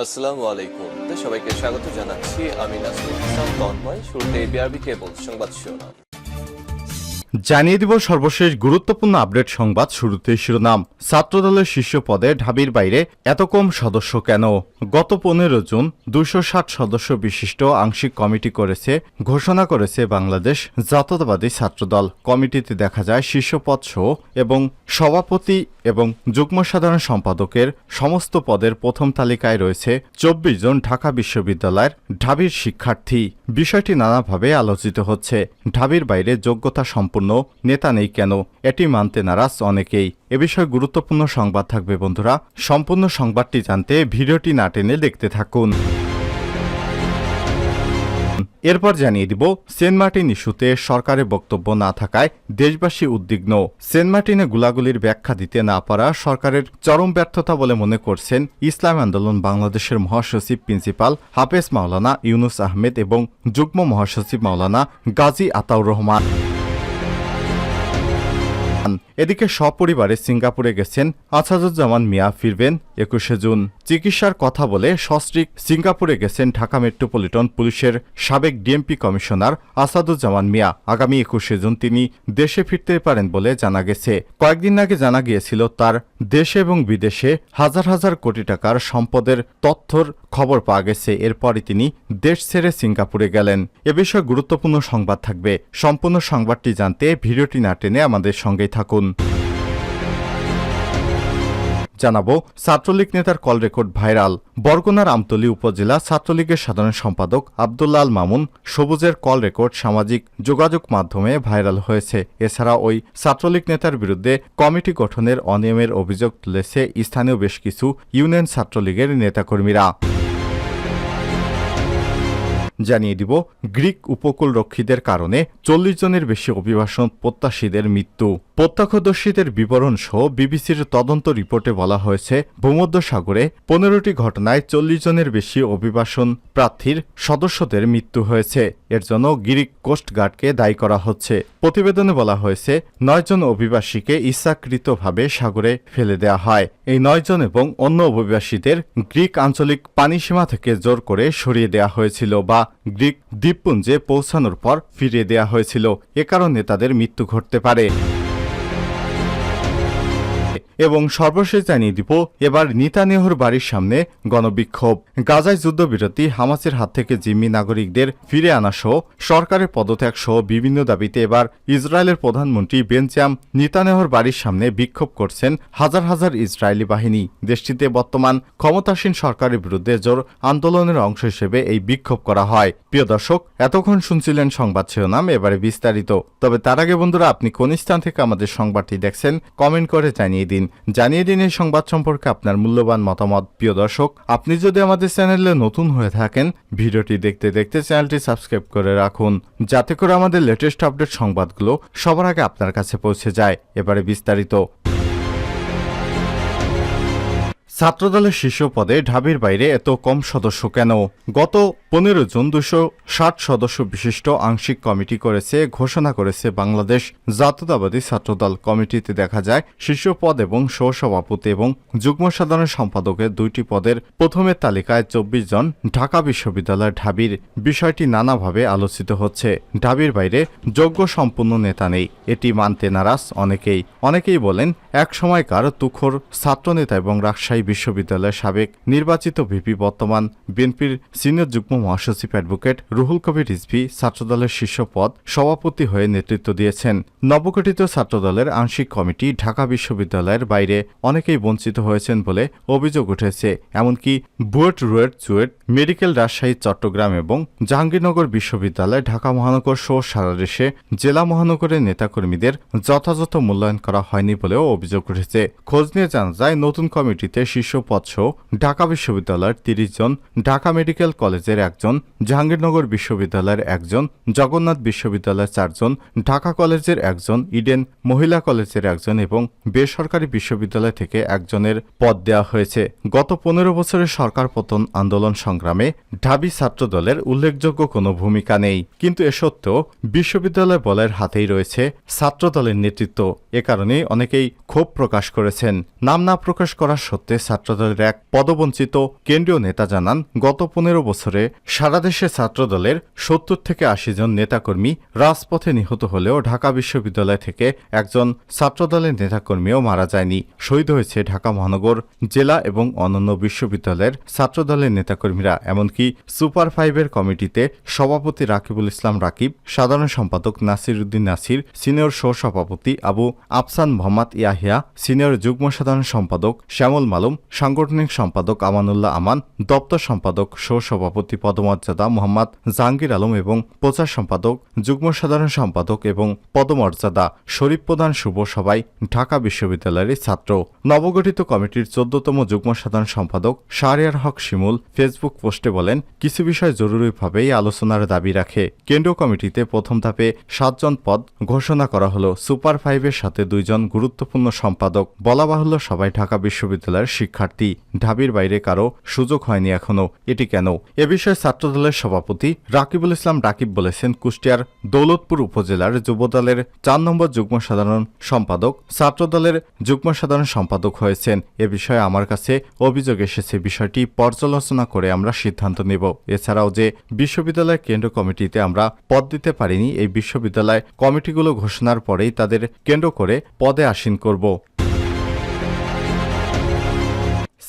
আসসালামু আলাইকুম। সবাইকে স্বাগত জানাচ্ছি। আমি নাসরুল ইসলাম তন্ময়। শুরুতে বিআরবি কেবল সংবাদ শিরোনাম জানিয়ে দিব সর্বশেষ গুরুত্বপূর্ণ আপডেট সংবাদ। শুরুতে শিরোনাম। ছাত্রদলের শীর্ষ পদে ঢাবির বাইরে এত কম সদস্য কেন? গত 15 জুন 260 সদস্য বিশিষ্ট আংশিক কমিটি ঘোষণা করেছে বাংলাদেশ জাতীয়তাবাদী ছাত্রদল। কমিটিতে দেখা যায় শীর্ষ পদ সহ এবং সভাপতি এবং যুগ্ম সাধারণ সম্পাদকের সমস্ত পদের প্রথম তালিকায় রয়েছে 24 জন ঢাকা বিশ্ববিদ্যালয়ের ঢাবির শিক্ষার্থী। বিষয়টি নানাভাবে আলোচিত হচ্ছে। ঢাবির বাইরে যোগ্যতা সম্পূর্ণ নেতা নেই কেন? এটি মানতে নারাজ অনেকেই। এ বিষয়ে গুরুত্বপূর্ণ সংবাদ থাকবে বন্ধুরা। সম্পূর্ণ সংবাদটি জানতে ভিডিওটি না টেনে দেখতে থাকুন। এরপর জানিয়ে দিব সেন্ট মার্টিন ইস্যুতে সরকারের বক্তব্য না থাকায় দেশবাসী উদ্বিগ্ন। সেন্ট মার্টিনে গোলাগুলির ব্যাখ্যা দিতে না পারা সরকারের চরম ব্যর্থতা বলে মনে করছেন ইসলামী আন্দোলন বাংলাদেশের মহাসচিব প্রিন্সিপাল হাফেজ মাওলানা ইউনুস আহমেদ এবং যুগ্ম মহাসচিব মাওলানা গাজী আতাউর রহমান। এদিকে সপরিবারে সিঙ্গাপুরে গেছেন আসাদুজ্জামান মিয়া। ফিরবেন 21 জুন। চিকিৎসার কথা বলে সস্ত্রীক সিঙ্গাপুরে গেছেন ঢাকা মেট্রোপলিটন পুলিশের সাবেক ডিএমপি কমিশনার আসাদুজ্জামান মিয়া। আগামী 21 জুন তিনি দেশে ফিরতে পারেন বলে জানা গেছে। কয়েকদিন আগে জানা গিয়েছিল তার দেশে এবং বিদেশে হাজার হাজার কোটি টাকার সম্পদের তথ্যর খবর পাওয়া গেছে। এরপরই তিনি দেশ ছেড়ে সিঙ্গাপুরে গেলেন। এ বিষয়ে গুরুত্বপূর্ণ সংবাদ থাকবে। সম্পূর্ণ সংবাদটি জানতে ভিডিওটি না টেনে আমাদের সঙ্গেই থাকুন। জানাবো ছাত্রলীগ নেতার কল রেকর্ড ভাইরাল। বরগুনার আমতলী উপজেলা ছাত্রলীগের সাধারণ সম্পাদক আব্দুল্লাহ আল মামুন সবুজের কল রেকর্ড সামাজিক যোগাযোগ মাধ্যমে ভাইরাল হয়েছে। এছাড়া ওই ছাত্রলীগ নেতার বিরুদ্ধে কমিটি গঠনের অনিয়মের অভিযোগ তুলেছে স্থানীয় বেশ কিছু ইউনিয়ন ছাত্রলীগের নেতাকর্মীরা। জানিয়ে দিব গ্রিক উপকূলরক্ষীদের কারণে 40 জনের বেশি অভিবাসন প্রত্যাশীদের মৃত্যু। প্রত্যক্ষদর্শীদের বিবরণ সহ বিবিসির তদন্ত রিপোর্টে বলা হয়েছে ভূমধ্যসাগরে 15টি ঘটনায় 40 জনের বেশি অভিবাসন প্রার্থীর সদস্যদের মৃত্যু হয়েছে। এর জন্য গ্রিক কোস্টগার্ডকে দায়ী করা হচ্ছে। প্রতিবেদনে বলা হয়েছে 9 জন অভিবাসীকে ইচ্ছাকৃতভাবে সাগরে ফেলে দেওয়া হয়। এই 9 জন এবং অন্য অভিবাসীদের গ্রিক আঞ্চলিক পানিসীমা থেকে জোর করে সরিয়ে দেওয়া হয়েছিল বা গ্রিক দ্বীপপুঞ্জে পৌঁছানোর পর ফিরিয়ে দেওয়া হয়েছিল। এ কারণে তাদের মৃত্যু ঘটতে পারে। এবং সর্বশেষ জানিয়ে দিব এবার নেতানিয়াহুর বাড়ির সামনে গণবিক্ষোভ। গাজায় যুদ্ধবিরতি, হামাসের হাত থেকে জিম্মি নাগরিকদের ফিরে আনা সহ সরকারের পদত্যাগ সহ বিভিন্ন দাবিতে এবার ইসরায়েলের প্রধানমন্ত্রী বেঞ্জামিন নেতানিয়াহুর বাড়ির সামনে বিক্ষোভ করছেন হাজার হাজার ইসরায়েলি বাহিনী। দেশটিতে বর্তমান ক্ষমতাসীন সরকারের বিরুদ্ধে জোর আন্দোলনের অংশ হিসেবে এই বিক্ষোভ করা হয়। প্রিয় দর্শক, এতক্ষণ শুনছিলেন সংবাদ শিরোনাম, এবারে বিস্তারিত। তবে তার আগে বন্ধুরা, আপনি কোন স্থান থেকে আমাদের সংবাদটি দেখছেন কমেন্ট করে জানিয়ে দিন। এই সংবাদ সম্পর্কে আপনার মূল্যবান মতামত। প্রিয় দর্শক, আপনি যদি আমাদের চ্যানেলে নতুন হয়ে থাকেন, ভিডিওটি দেখতে দেখতে চ্যানেলটি সাবস্ক্রাইব করে রাখুন, যাতে করে আমাদের লেটেস্ট আপডেট সংবাদগুলো সবার আগে আপনার কাছে পৌঁছে যায়। এবারে বিস্তারিত। ছাত্রদলের শীর্ষ পদে ঢাবির বাইরে এত কম সদস্য কেন? গত 15 জুন 260 সদস্য বিশিষ্ট আংশিক কমিটি ঘোষণা করেছে বাংলাদেশ জাতীয়তাবাদী ছাত্রদল। কমিটিতে দেখা যায় শীর্ষ পদ এবং সহসভাপতি এবং যুগ্ম সাধারণ সম্পাদকের 2টি পদের প্রথমের তালিকায় 24 জন ঢাকা বিশ্ববিদ্যালয়ের ঢাবির। বিষয়টি নানাভাবে আলোচিত হচ্ছে। ঢাবির বাইরে যোগ্য সম্পূর্ণ নেতা নেই, এটি মানতে নারাজ অনেকেই বলেন এক সময়কার তুখোর ছাত্রনেতা এবং রাজশাহী বিশ্ববিদ্যালয়ের সাবেক নির্বাচিত ভিপি, বর্তমান বিএনপির সিনিয়র যুগ্ম মহাসচিব অ্যাডভোকেট রুহুল কবির রিজভী ছাত্রদলের শীর্ষ পদ সভাপতি হয়ে নেতৃত্ব দিয়েছেন। নবগঠিত ছাত্রদলের আংশিক কমিটি ঢাকা বিশ্ববিদ্যালয়ের বাইরে অনেকেই বঞ্চিত হয়েছেন বলে অভিযোগ উঠেছে। এমনকি বুয়েট, রুয়েট, চুয়েট মেডিকেল, রাজশাহী, চট্টগ্রাম এবং জাহাঙ্গীরনগর বিশ্ববিদ্যালয়, ঢাকা মহানগর সহ সারা দেশে জেলা মহানগরের নেতাকর্মীদের যথাযথ মূল্যায়ন করা হয়নি বলেও অভিযোগ উঠেছে। খোঁজ নিয়ে জানা যায় নতুন কমিটিতে শীর্ষ পদ সহ ঢাকা বিশ্ববিদ্যালয়ের 30 জন, ঢাকা মেডিকেল কলেজের 1 জন, জাহাঙ্গীরনগর বিশ্ববিদ্যালয়ের 1 জন, জগন্নাথ বিশ্ববিদ্যালয়ের 4 জন, ঢাকা কলেজের 1 জন, ইডেন মহিলা কলেজের 1 জন এবং বেসরকারি বিশ্ববিদ্যালয় থেকে 1 জনের পদ দেওয়া হয়েছে। গত 15 বছরের সরকার পতন আন্দোলন সংগ্রামে ঢাবি ছাত্রদলের উল্লেখযোগ্য কোনো ভূমিকা নেই। কিন্তু এ সত্ত্বেও বিশ্ববিদ্যালয় বলের হাতেই রয়েছে ছাত্রদলের নেতৃত্ব। এ কারণে অনেকেই ক্ষোভ প্রকাশ করেছেন। নাম না প্রকাশ করার সত্ত্বে ছাত্রদলের এক পদবঞ্চিত কেন্দ্রীয় নেতা জানান, গত 15 বছরে সারা দেশে ছাত্রদলের 70 থেকে 80 জন নেতাকর্মী রাজপথে নিহত হলেও ঢাকা বিশ্ববিদ্যালয় থেকে একজন ছাত্রদলের নেতাকর্মীও মারা যায়নি। শহীদ হয়েছে ঢাকা মহানগর, জেলা এবং অন্যান্য বিশ্ববিদ্যালয়ের ছাত্রদলের নেতাকর্মীরা। এমনকি সুপার 5-এর কমিটিতে সভাপতি রাকিবুল ইসলাম রাকিব, সাধারণ সম্পাদক নাসির উদ্দিন নাসির, সিনিয়র সহ-সভাপতি আবু আফসান মোহাম্মদ ইয়াহিয়া, সিনিয়র যুগ্ম সাধারণ সম্পাদক শ্যামল মালুম, সাংগঠনিক সম্পাদক আমানুল্লাহ আমান, দপ্তর সম্পাদক সহ-সভাপতি পদমর্যাদা মোহাম্মদ জাহাঙ্গীর আলম এবং প্রচার সম্পাদক, যুগ্ম সাধারণ সম্পাদক এবং পদমর্যাদা শরীফ প্রধান শুভ সবাই ঢাকা বিশ্ববিদ্যালয়ের ছাত্র। নবগঠিত কমিটির 14তম যুগ্ম সাধারণ সম্পাদক শাহরিয়ার হক শিমুল ফেসবুক পোস্টে বলেন, কিছু বিষয় জরুরিভাবেই আলোচনার দাবি রাখে। কেন্দ্রীয় কমিটিতে প্রথম ধাপে 7 জন পদ ঘোষণা করা হলো। সুপার 5-এর সাথে 2 জন গুরুত্বপূর্ণ সম্পাদক। বলা বাহুল্য সবাই ঢাকা বিশ্ববিদ্যালয়ের শিক্ষার্থী, ঢাবির বাইরে কারো সুযোগ হয়নি এখনো। এটি কেন? এ বিষয়ে ছাত্রদলের সভাপতি রাকিবুল ইসলাম রাকিব বলেছেন, কুষ্টিয়ার দৌলতপুর উপজেলার যুবদলের 4 নম্বর যুগ্ম সাধারণ সম্পাদক ছাত্রদলের যুগ্ম সাধারণ সম্পাদক হয়েছেন। এ বিষয়ে আমার কাছে অভিযোগ এসেছে, বিষয়টি পর্যালোচনা করে আমরা সিদ্ধান্ত নেব। এছাড়াও যে বিশ্ববিদ্যালয় কেন্দ্র কমিটিতে আমরা পদ দিতে পারিনি, এই বিশ্ববিদ্যালয় কমিটিগুলো ঘোষণার পরেই তাদের কেন্দ্র করে পদে আসীন করব।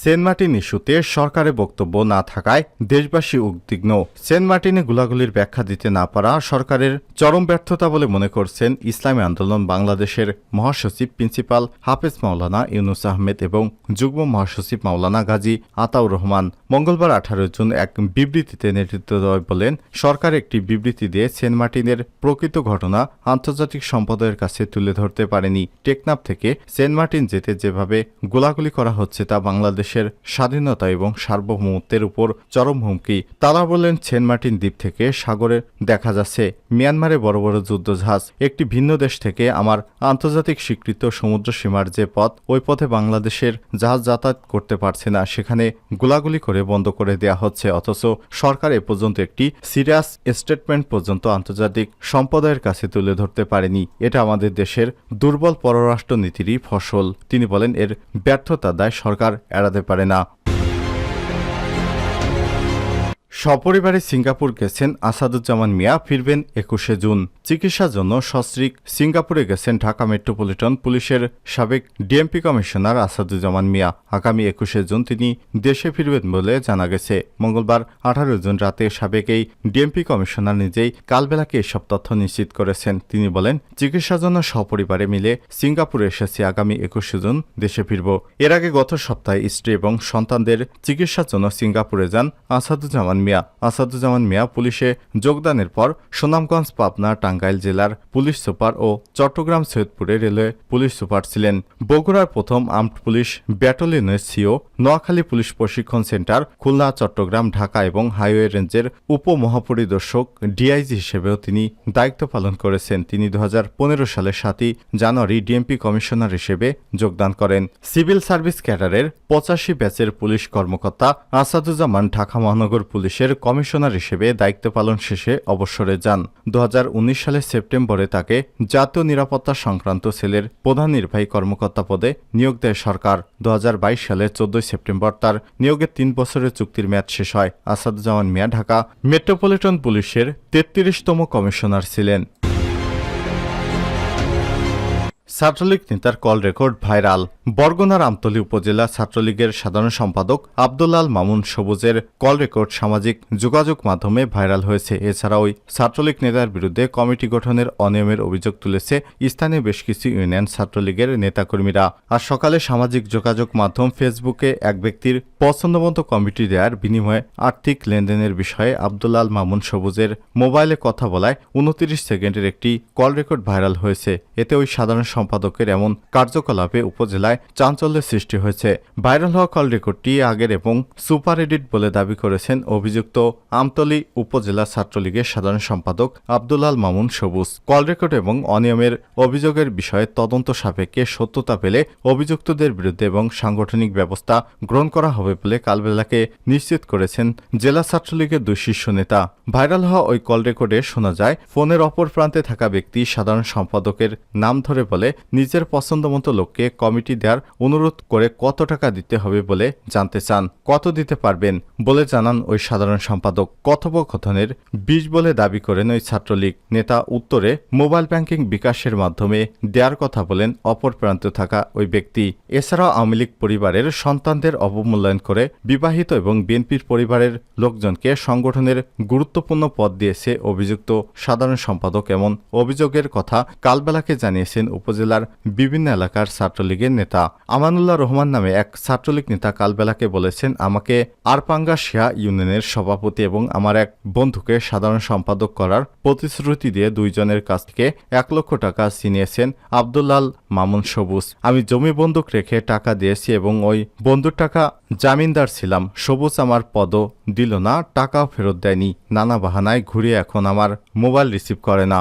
সেন্ট মার্টিন ইস্যুতে সরকারের বক্তব্য না থাকায় দেশবাসী উদ্বিগ্ন। সেন্ট মার্টিনে গোলাগুলির ব্যাখ্যা দিতে না পারা সরকারের চরম ব্যর্থতা বলে মনে করছেন ইসলামী আন্দোলন বাংলাদেশের মহাসচিব প্রিন্সিপাল হাফেজ মাওলানা ইউনুস আহমেদ এবং যুগ্ম মহাসচিব মাওলানা গাজী আতাউর রহমান। মঙ্গলবার 18 জুন এক বিবৃতিতে নেতৃত্বদ্বয় বলেন, সরকার একটি বিবৃতি দিয়ে সেন্ট মার্টিনের প্রকৃত ঘটনা আন্তর্জাতিক সম্প্রদায়ের কাছে তুলে ধরতে পারেনি। টেকনাফ থেকে সেন্ট মার্টিন যেতে যেভাবে গোলাগুলি করা হচ্ছে তা বাংলাদেশের স্বাধীনতা এবং সার্বভৌমত্বের উপর চরম হুমকি। তারা বলেন, সেন্ট মার্টিন দ্বীপ থেকে সাগরে দেখা যাচ্ছে মিয়ানমারে বড় বড় যুদ্ধজাহাজ। একটি ভিন্ন দেশ থেকে আমার আন্তর্জাতিক স্বীকৃত সমুদ্র সীমার যে পথ, ওই পথে বাংলাদেশের জাহাজ যাতায়াত করতে পারছে না, সেখানে গোলাগুলি করে বন্ধ করে দেয়া হচ্ছে। অথচ সরকার এ পর্যন্ত একটি সিরিয়াস স্টেটমেন্ট পর্যন্ত আন্তর্জাতিক সম্প্রদায়ের কাছে তুলে ধরতে পারেনি। এটা আমাদের দেশের দুর্বল পররাষ্ট্র নীতিরই ফসল। তিনি বলেন, এর ব্যর্থতা দায় সরকার এড়াতে পারে না। সপরিবারে সিঙ্গাপুর গেছেন আসাদুজ্জামান মিয়া, ফিরবেন 21 জুন। চিকিৎসার জন্য সস্ত্রীক সিঙ্গাপুরে গেছেন ঢাকা মেট্রোপলিটন পুলিশের সাবেক ডিএমপি কমিশনার আসাদুজ্জামান মিয়া। আগামী 21 জুন তিনি দেশে ফিরবেন বলে জানা গেছে। মঙ্গলবার 18 জুন রাতে সাবেক এই ডিএমপি কমিশনার নিজেই কালবেলাকে এসব তথ্য নিশ্চিত করেছেন। তিনি বলেন, চিকিৎসার জন্য সপরিবারে মিলে সিঙ্গাপুরে এসেছি, আগামী 21 জুন দেশে ফিরব। এর আগে গত সপ্তাহে স্ত্রী এবং সন্তানদের চিকিৎসার জন্য সিঙ্গাপুরে যান আসাদুজ্জামান মিয়া। আসাদুজ্জামান মিয়া পুলিশে যোগদানের পর সুনামগঞ্জ, পাবনা, টাঙ্গাইল জেলার পুলিশ সুপার ও চট্টগ্রাম সৈয়দপুরে রেলওয়ে পুলিশ সুপার ছিলেন। বগুড়ার প্রথম আর্মড পুলিশ ব্যাটালিয়নের সিও, নোয়াখালী পুলিশ প্রশিক্ষণ সেন্টার, খুলনা, চট্টগ্রাম, ঢাকা এবং হাইওয়ে রেঞ্জের উপমহাপরিদর্শক ডিআইজি হিসেবেও তিনি দায়িত্ব পালন করেছেন। তিনি 2015 সালের 7 জানুয়ারি ডিএমপি কমিশনার হিসেবে যোগদান করেন। সিভিল সার্ভিস ক্যাডারের 85 ব্যাচের পুলিশ কর্মকর্তা আসাদুজ্জামান ঢাকা মহানগর পুলিশের কমিশনার হিসেবে দায়িত্ব পালন শেষে অবসরে যান। 2019 সালের সেপ্টেম্বরে তাকে জাতীয় নিরাপত্তা সংক্রান্ত সেলের প্রধান নির্বাহী কর্মকর্তা পদে নিয়োগ দেয় সরকার। 2022 সালের 14 সেপ্টেম্বর তার নিয়োগের 3 বছরের চুক্তির মেয়াদ শেষ হয়। আসাদুজ্জামান মিয়া ঢাকা মেট্রোপলিটন পুলিশের 33তম কমিশনার ছিলেন। ছাত্রলীগ নেতার কল রেকর্ড ভাইরাল। বরগুনার আমতলী উপজেলা ছাত্রলীগের সাধারণ সম্পাদক আব্দুল্লাল মামুন সবুজের কল রেকর্ড সামাজিক যোগাযোগ মাধ্যমে ভাইরাল হয়েছে। এছাড়া ওই ছাত্রলীগ নেতার বিরুদ্ধে কমিটি গঠনের অনিয়মের অভিযোগ তুলেছে স্থানীয় বেশ কিছু ইউনিয়ন ছাত্রলীগের নেতাকর্মীরা। আজ সকালে সামাজিক যোগাযোগ মাধ্যম ফেসবুকে এক ব্যক্তির পছন্দমতো কমিটি দেওয়ার বিনিময়ে আর্থিক লেনদেনের বিষয়ে আব্দুল্লাল মামুন সবুজের মোবাইলে কথা বলায় 29 সেকেন্ডের একটি কল রেকর্ড ভাইরাল হয়েছে। এতে ওই সাধারণ সম্পাদকের এমন কার্যকলাপে উপজেলায় চাঞ্চল্যের সৃষ্টি হয়েছে। ভাইরাল হওয়া কল রেকর্ডটি আগের এবং সুপার এডিট বলে দাবি করেছেন অভিযুক্ত আমতলী উপজেলা ছাত্রলীগের সাধারণ সম্পাদক আব্দুল্লাল মামুন সবুজ। কল রেকর্ড এবং অনিয়মের অভিযোগের বিষয়ে তদন্ত সাপেক্ষে সত্যতা পেলে অভিযুক্তদের বিরুদ্ধে এবং সাংগঠনিক ব্যবস্থা গ্রহণ করা হবে বলে কালবেলাকে নিশ্চিত করেছেন জেলা ছাত্রলীগের 2 শীর্ষ নেতা। ভাইরাল হওয়া ওই কল রেকর্ডে শোনা যায়, ফোনের অপর প্রান্তে থাকা ব্যক্তি সাধারণ সম্পাদকের নাম ধরে বলে, বলে নিজের পছন্দমতো লোককে কমিটি দেওয়ার অনুরোধ করে কত টাকা দিতে হবে বলে জানতে চান। কত দিতে পারবেন বলে জানান ওই সাধারণ সম্পাদক। কথোপকথনের ২০ বলে দাবি করেন ওই ছাত্রলীগ নেতা। উত্তরে মোবাইল ব্যাংকিং বিকাশের মাধ্যমে দেওয়ার কথা বলেন অপর প্রান্তে থাকা ওই ব্যক্তি। এছাড়াও আওয়ামী লীগ পরিবারের সন্তানদের অবমূল্যায়ন করে বিবাহিত এবং বিএনপির পরিবারের লোকজনকে সংগঠনের গুরুত্বপূর্ণ পদ দিয়েছে অভিযুক্ত সাধারণ সম্পাদক। এমন অভিযোগের কথা কালবেলাকে জানিয়েছেন উপজেলার বিভিন্ন এলাকার ছাত্রলীগের নেতা। আমানুল্লাহ রহমান নামে এক ছাত্রলীগ নেতা কালবেলাকে বলেছেন, আমাকে আরপাঙ্গা শিয়া ইউনিয়নের সভাপতি এবং আমার এক বন্ধুকে সাধারণ সম্পাদক করার প্রতিশ্রুতি দিয়ে 2 জনের কাছ থেকে 1 লক্ষ টাকা ছিনিয়েছেন আব্দুল্লাল মামুন সবুজ। আমি জমি বন্ধক রেখে টাকা দিয়েছি এবং ওই বন্ধুর টাকা জামিনদার ছিলাম। সবুজ আমার পদও দিল না, টাকাও ফেরত দেয়নি। নানা বাহানায় ঘুরিয়ে এখন আমার মোবাইল রিসিভ করে না।